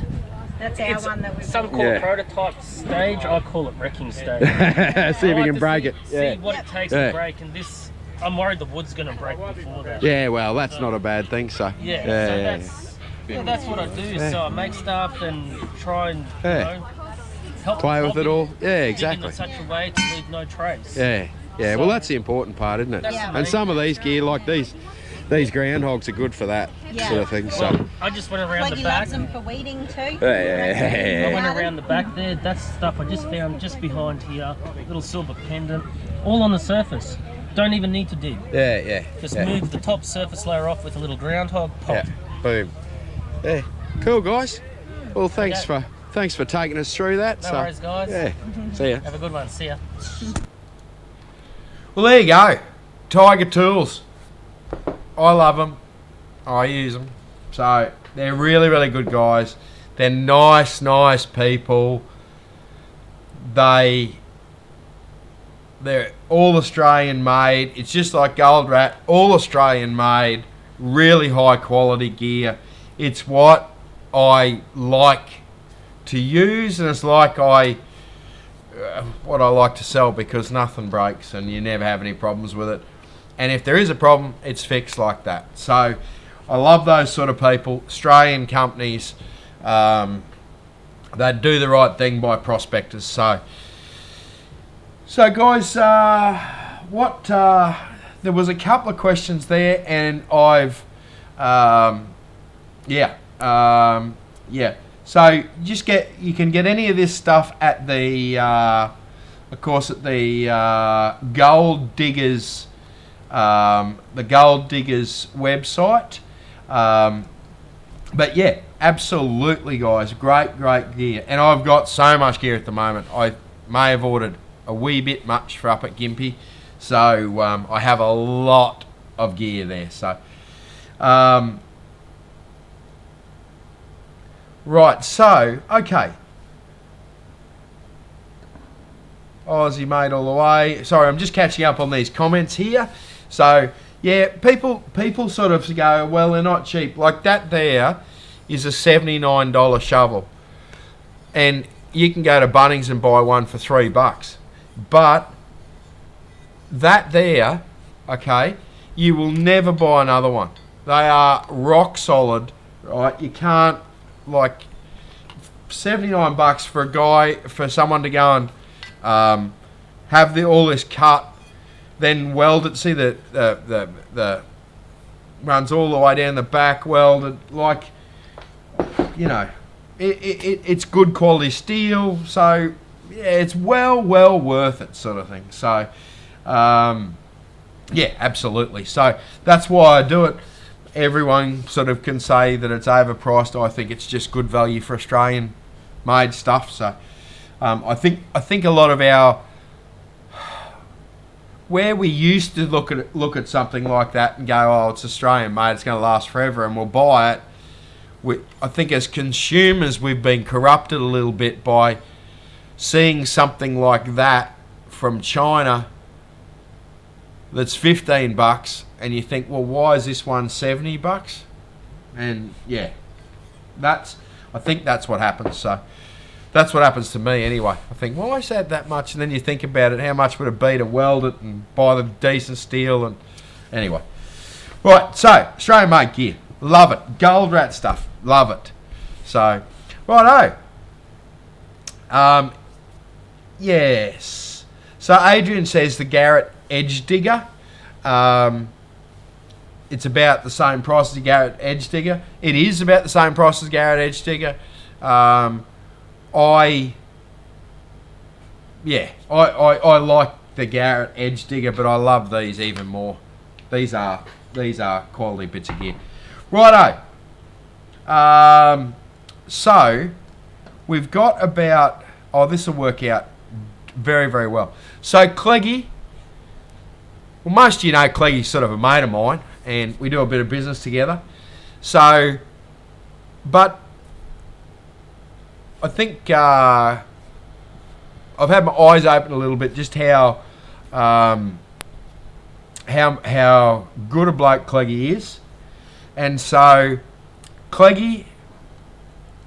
that's our one that we've some call Yeah. it prototype stage. I call it wrecking stage. See if I you like can to break see, it. Yeah. See what it takes Yeah. to break, and this. I'm worried the wood's going to break before that. Yeah, well, that's not a bad thing, so. Yeah, so that's what I do. So I make stuff and try and help Play the with it hobby all. Yeah, dig exactly. in such a way to leave no trace. Yeah, well, that's the important part, isn't it? That's the And some of these gear, like these groundhogs are good for that sort of thing, so. Well, I just went around Leggy the back. loves them for weeding too. Yeah. I went around the back there. That's stuff I just found just behind here. Little silver pendant, all on the surface. Don't even need to dig. Yeah. Just yeah. move the top surface layer off with a little groundhog. Pop. Yeah, boom. Yeah, cool, guys. Well, thanks for taking us through that. No so, worries, guys. Yeah, see ya. Have a good one. See ya. Well, there you go. Tyger tools. I love them. I use them. So they're really, really good guys. They're nice people. They're all Australian made. It's just like Gold Rat, all Australian made, really high quality gear. It's what I like to use, and it's like what I like to sell, because nothing breaks and you never have any problems with it. And if there is a problem, it's fixed like that. So I love those sort of people, Australian companies that do the right thing by prospectors. So guys, there was a couple of questions there, and I've so you can get any of this stuff at the of course at the Gold Diggers website. But yeah, absolutely, guys, great gear. And I've got so much gear at the moment. I may have ordered a wee bit much for up at Gympie, so I have a lot of gear there. So right, so okay, Aussie mate all the way. Sorry, I'm just catching up on these comments here. So Yeah, people sort of go, well, they're not cheap. Like that there is a $79 shovel. And you can go to Bunnings and buy one for $3. But that there, okay, you will never buy another one. They are rock solid, right? You can't, like, $79 for a guy, for someone to go and have all this cut, then weld it. See the runs all the way down the back, welded, like, you know, it's good quality steel. So yeah, it's well worth it, sort of thing. So yeah, absolutely. So that's why I do it. Everyone sort of can say that it's overpriced. I think it's just good value for Australian made stuff. So I think a lot of our, where we used to look at something like that and go, oh, it's Australian made, it's going to last forever, and we'll buy it. I think as consumers we've been corrupted a little bit by seeing something like that from China that's $15, and you think, well, why is this one $70? And yeah, I think that's what happens. So that's what happens to me anyway. I think, well, I said that much, and then you think about it, how much would it be to weld it and buy the decent steel, and anyway. Right, so Australian made gear, love it. Gold rat stuff, love it. So, righto. Yes. So Adrian says the Garrett Edge Digger. It's about the same price as the Garrett Edge Digger. It is about the same price as Garrett Edge Digger. I like the Garrett Edge Digger, but I love these even more. These are quality bits of gear. Righto. So we've got about, this will work out very, very well. So Cleggy, well, most of you know Cleggy's sort of a mate of mine, and we do a bit of business together. So, but I think I've had my eyes open a little bit just how good a bloke Cleggy is. And so Cleggy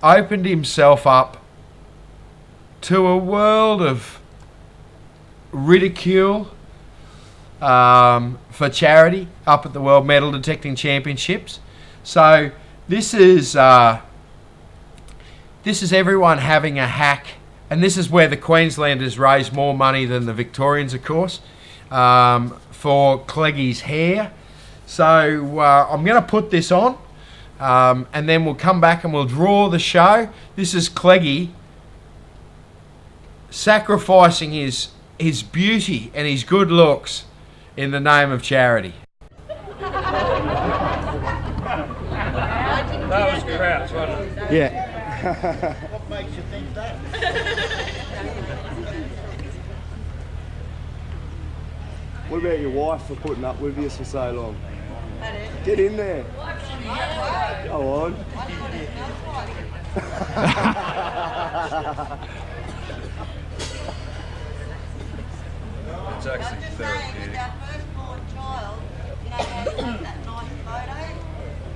opened himself up to a world of ridicule for charity up at the World Metal Detecting Championships. So this is everyone having a hack, and this is where the Queenslanders raise more money than the Victorians, of course, for Cleggy's hair. So I'm going to put this on, and then we'll come back and we'll draw the show. This is Cleggy sacrificing his beauty and his good looks in the name of charity. That was crap, wasn't it? Yeah. What makes you think that? What about your wife for putting up with you for so long? Get in there. Go on. It's actually therapeutic. Our firstborn child, that nice photo,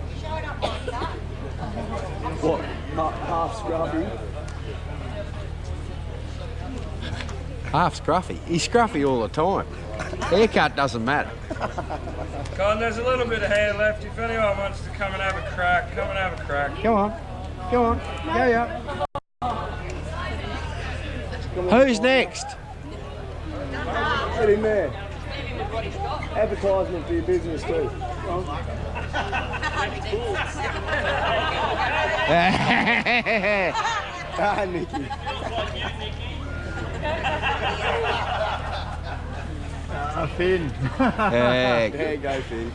he showed up like that. What? Half scruffy? Half scruffy. He's scruffy all the time. Haircut doesn't matter. Con, there's a little bit of hair left. If anyone wants to come and have a crack, come and have a crack. Come on. Go on. Go. Who's next? Get in there. Advertisement for your business too. Ah, Nicky. Finn. There you go, Finn.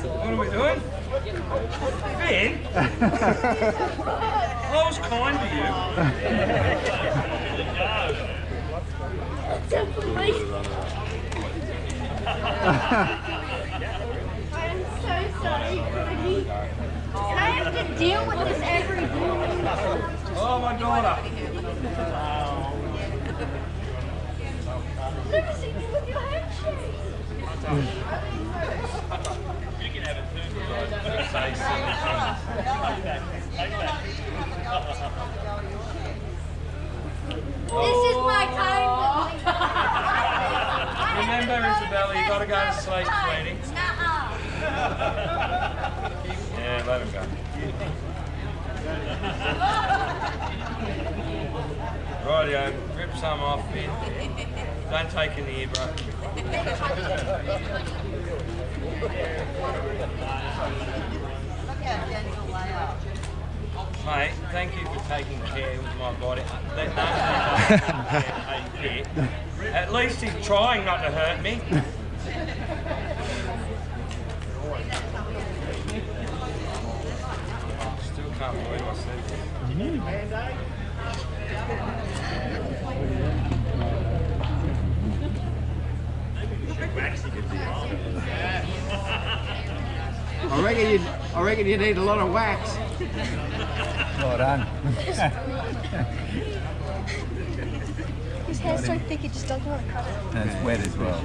What are we doing? Finn? I was kind to you. I'm so sorry, Cody. I have to deal with this every day. Oh, my daughter. I've never seen you with your handshake. You can have it too. This is my time. Remember, Isabella, you got to go to sleep, sweetie. Yeah, let him go. Rightio, rip some off, Finn. Don't take in the ear, bro. Mate, thank you for taking care with my body. At least he's trying not to hurt me. Still can't believe I said this. I reckon you need a lot of wax. Well done. His hair's so thick, it just doesn't want to cut it. And it's wet as well.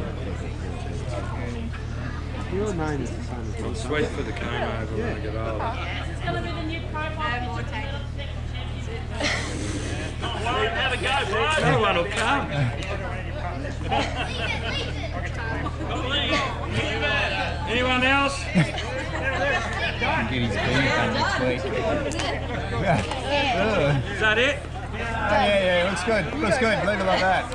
Your name is the same as I'm sweet for the comb over when I get older. It's going to be the new profile. No more tape. Have a go, bro. No one will come. Anyone else? Get his beard done next week. Is that it? Yeah, looks good. Looks good. Leave it like that.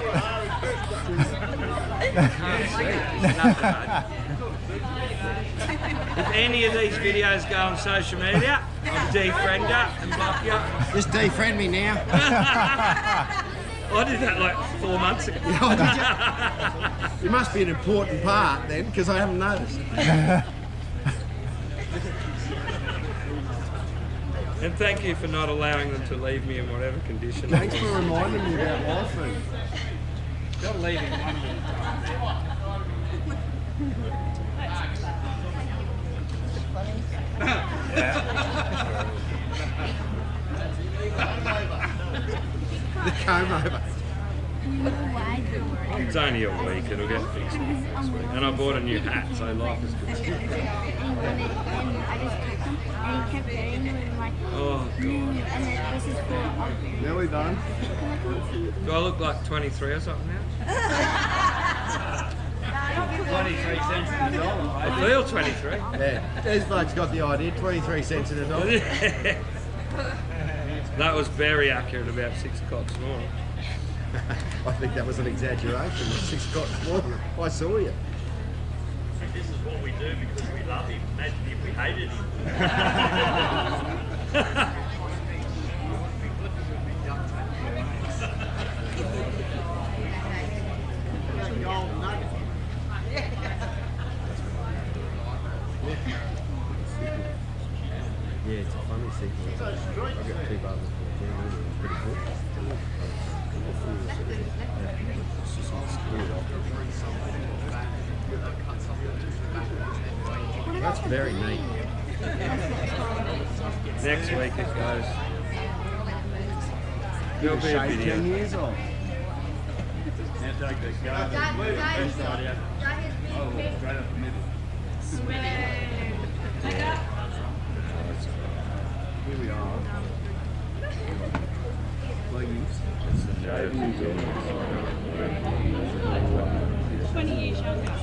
If any of these videos go on social media, I'll defriend you and block you. Just defriend me now. I did that like 4 months ago. You must be an important part then, because I haven't noticed. And thank you for not allowing them to leave me in whatever condition. Thanks for reminding me about my food. Got to leave him one minute. The comb over. It's only a week, it'll get fixed next week. And I bought a new hat, so life is good. Oh, God. Nearly done. Do I look like 23 or something now? 23 cents in the dollar. I feel 23. Yeah, these blokes got the idea. 23 cents in a dollar. That was very accurate about 6 o'clock this morning. I think that was an exaggeration. 6 o'clock this morning. I saw you. This is what we do because we love him. Imagine if we hated him. Yeah, it's a funny sequence. I've got 2 buttons. Pretty cool. That's very neat. Next week it goes. There'll be a video. 10 years old. Now take this guy. Oh, straight up the middle. Here we are. Leggings. 20 years younger.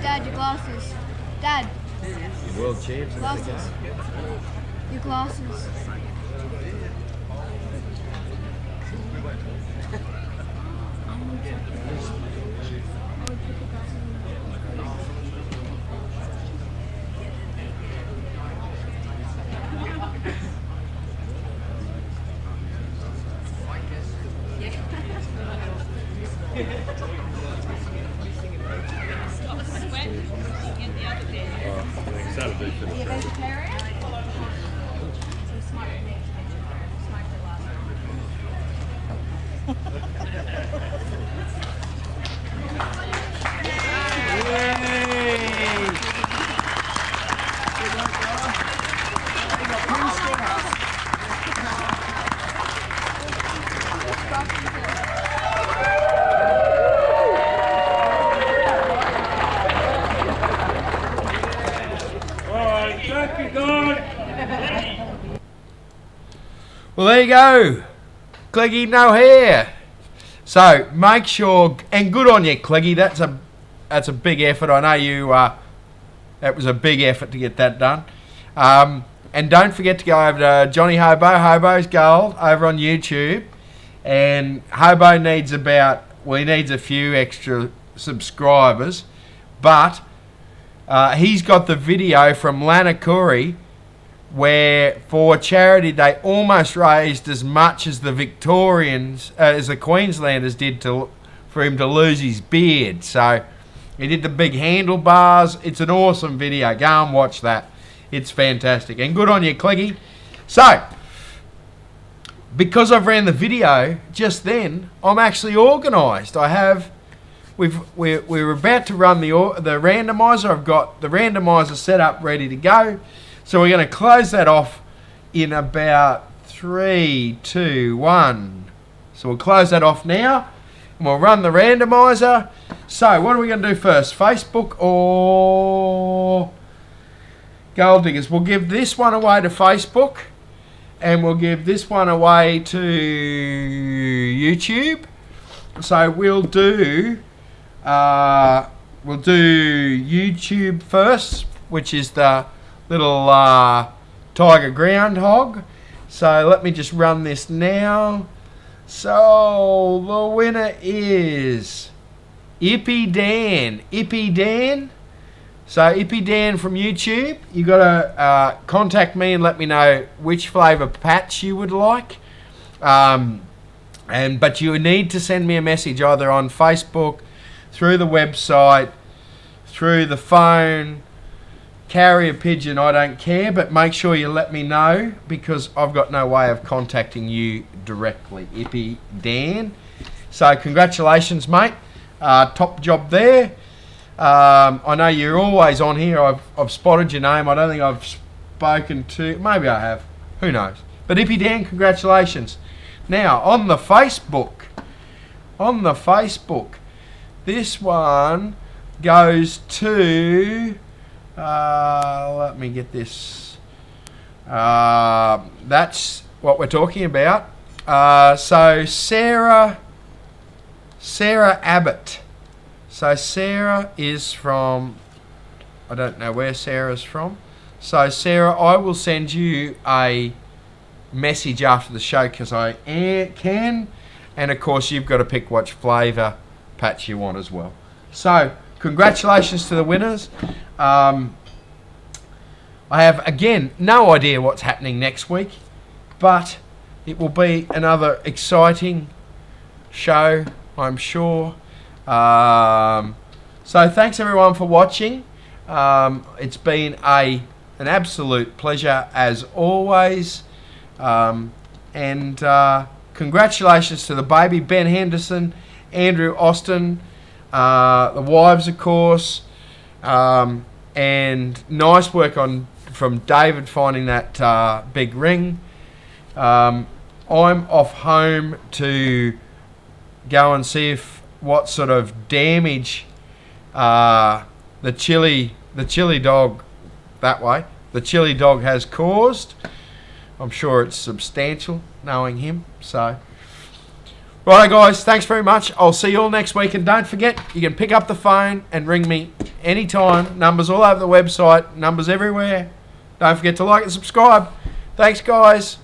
Dad, your glasses. Dad, World champs. glasses. Your glasses. That'll do for the Are you vegetarian? Well, there you go. Cleggy, no hair. So make sure, and good on you, Cleggy. That's a big effort. I know you. That was a big effort to get that done. And don't forget to go over to Johnny Hobo's Gold, over on YouTube. And Hobo needs needs a few extra subscribers, but he's got the video from Lanakuri where for charity they almost raised as much as the Victorians, as the Queenslanders did for him to lose his beard. So he did the big handlebars. It's an awesome video. Go and watch that. It's fantastic. And good on you, Cleggy. So, because I've ran the video just then, I'm actually organised. We're about to run the randomizer. I've got the randomizer set up, ready to go. So we're going to close that off in about 3, 2, 1. So we'll close that off now, and we'll run the randomizer. So what are we going to do first? Facebook or Gold Diggers? We'll give this one away to Facebook, and we'll give this one away to YouTube. So we'll do YouTube first, which is the little Tyger Groundhog. So let me just run this now. So the winner is Ippy Dan. Ippy Dan. So Ippy Dan from YouTube. You got to contact me and let me know which flavour patch you would like. But you need to send me a message either on Facebook, through the website, through the phone, carrier pigeon, I don't care, but make sure you let me know because I've got no way of contacting you directly. Ippy Dan. So congratulations, mate. Top job there. I know you're always on here. I've spotted your name. I don't think I've spoken to... Maybe I have. Who knows? But Ippy Dan, congratulations. Now, on the Facebook, this one goes to... let me get this. That's what we're talking about. So Sarah Abbott. So Sarah is from, I don't know where Sarah's from. So Sarah, I will send you a message after the show because I can. And of course you've got to pick which flavour patch you want as well. So congratulations to the winners. I have, again, no idea what's happening next week, but it will be another exciting show, I'm sure. So thanks everyone for watching. It's been an absolute pleasure as always. Congratulations to the baby, Ben Henderson, Andrew Austin, the wives, of course, and nice work from David finding that big ring. I'm off home to go and see what sort of damage the chili dog has caused. I'm sure it's substantial, knowing him. So, right, guys, thanks very much. I'll see you all next week. And don't forget, you can pick up the phone and ring me anytime. Numbers all over the website, numbers everywhere. Don't forget to like and subscribe. Thanks, guys.